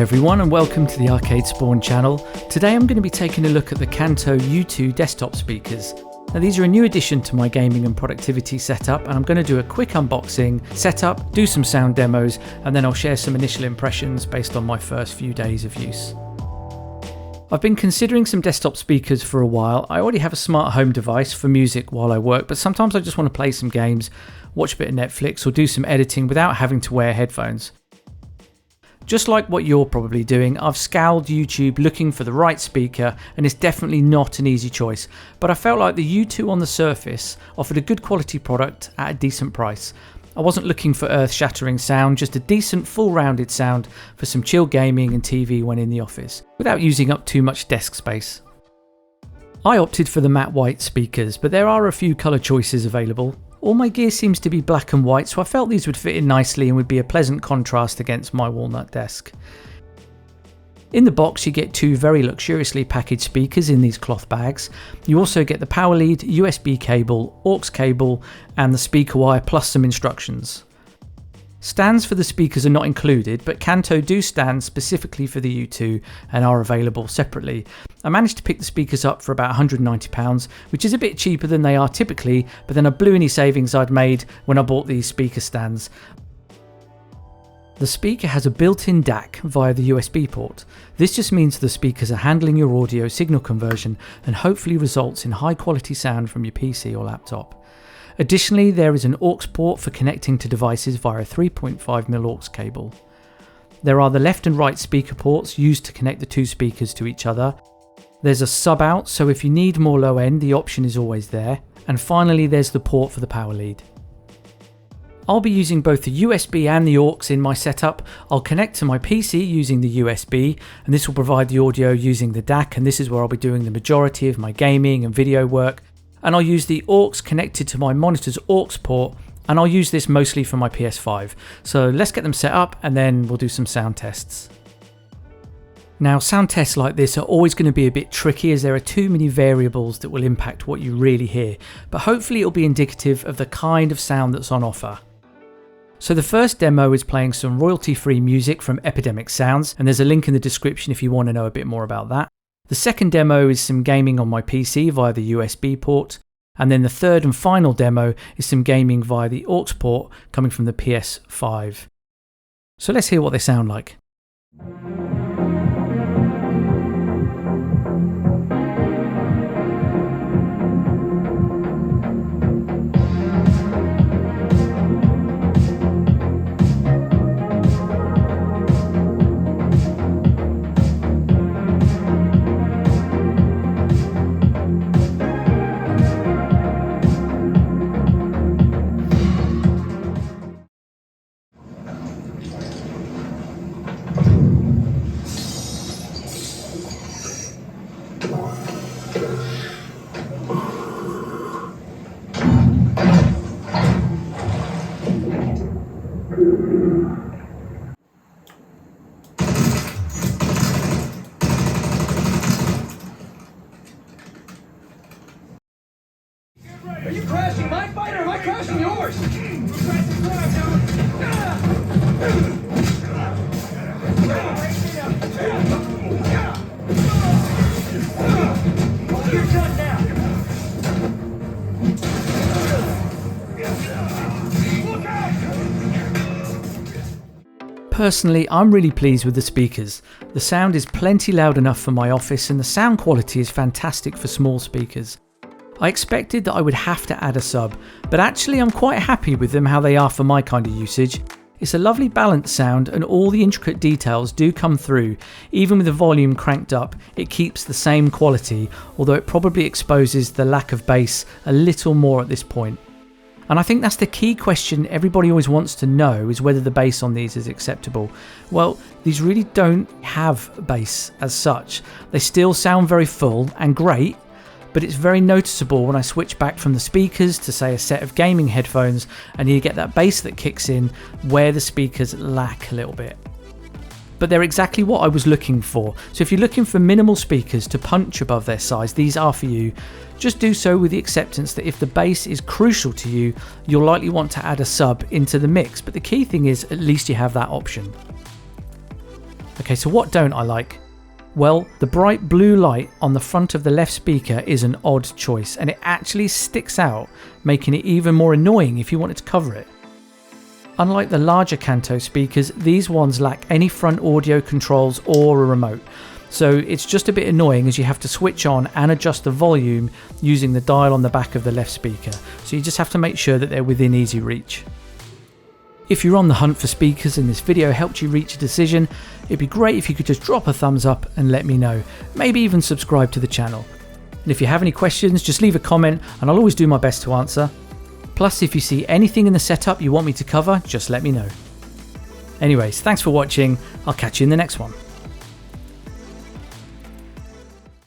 everyone and welcome to the Arcade Spawn channel. Today I'm going to be taking a look at the Kanto YU2 desktop speakers. Now these are a new addition to my gaming and productivity setup, and I'm going to do a quick unboxing, setup, do some sound demos, and then I'll share some initial impressions based on my first few days of use. I've been considering some desktop speakers for a while. I already have a smart home device for music while I work, but sometimes I just want to play some games, watch a bit of Netflix or do some editing without having to wear headphones. Just like what you're probably doing, I've scoured YouTube looking for the right speaker, and it's definitely not an easy choice, but I felt like the YU2 on the surface offered a good quality product at a decent price. I wasn't looking for earth-shattering sound, just a decent full-rounded sound for some chill gaming and TV when in the office, without using up too much desk space. I opted for the matte white speakers, but there are a few colour choices available. All my gear seems to be black and white, so I felt these would fit in nicely and would be a pleasant contrast against my walnut desk. In the box you get two very luxuriously packaged speakers in these cloth bags. You also get the power lead, USB cable, aux cable and the speaker wire plus some instructions. Stands for the speakers are not included, but Kanto do stand specifically for the YU2 and are available separately. I managed to pick the speakers up for about £190, which is a bit cheaper than they are typically, but then I blew any savings I'd made when I bought these speaker stands. The speaker has a built-in DAC via the USB port. This just means the speakers are handling your audio signal conversion and hopefully results in high quality sound from your PC or laptop. Additionally, there is an aux port for connecting to devices via a 3.5mm aux cable. There are the left and right speaker ports used to connect the two speakers to each other. There's a sub out, so if you need more low end, the option is always there. And finally, there's the port for the power lead. I'll be using both the USB and the aux in my setup. I'll connect to my PC using the USB, and this will provide the audio using the DAC, and this is where I'll be doing the majority of my gaming and video work. And I'll use the aux connected to my monitor's aux port, and I'll use this mostly for my PS5. So let's get them set up and then we'll do some sound tests. Now sound tests like this are always going to be a bit tricky as there are too many variables that will impact what you really hear, but hopefully it'll be indicative of the kind of sound that's on offer. So the first demo is playing some royalty-free music from Epidemic Sounds, and there's a link in the description if you want to know a bit more about that. The second demo is some gaming on my PC via the USB port, and then the third and final demo is some gaming via the aux port coming from the PS5. So let's hear what they sound like. Are you crashing my fight or am I crashing yours? You're done now. Look out! Personally, I'm really pleased with the speakers. The sound is plenty loud enough for my office and the sound quality is fantastic for small speakers. I expected that I would have to add a sub, but actually I'm quite happy with them how they are for my kind of usage. It's a lovely balanced sound and all the intricate details do come through. Even with the volume cranked up, it keeps the same quality, although it probably exposes the lack of bass a little more at this point. And I think that's the key question everybody always wants to know, is whether the bass on these is acceptable. Well, these really don't have bass as such. They still sound very full and great, but it's very noticeable when I switch back from the speakers to say a set of gaming headphones and you get that bass that kicks in where the speakers lack a little bit. But they're exactly what I was looking for. So if you're looking for minimal speakers to punch above their size, these are for you. Just do so with the acceptance that if the bass is crucial to you, you'll likely want to add a sub into the mix, but the key thing is at least you have that option. Okay, so what don't I like? Well, the bright blue light on the front of the left speaker is an odd choice, and it actually sticks out, making it even more annoying if you wanted to cover it. Unlike the larger Kanto speakers, these ones lack any front audio controls or a remote, so it's just a bit annoying as you have to switch on and adjust the volume using the dial on the back of the left speaker, so you just have to make sure that they're within easy reach. If you're on the hunt for speakers and this video helped you reach a decision, it'd be great if you could just drop a thumbs up and let me know, maybe even subscribe to the channel. And if you have any questions, just leave a comment and I'll always do my best to answer. Plus, if you see anything in the setup you want me to cover, just let me know. Anyways, thanks for watching, I'll catch you in the next one.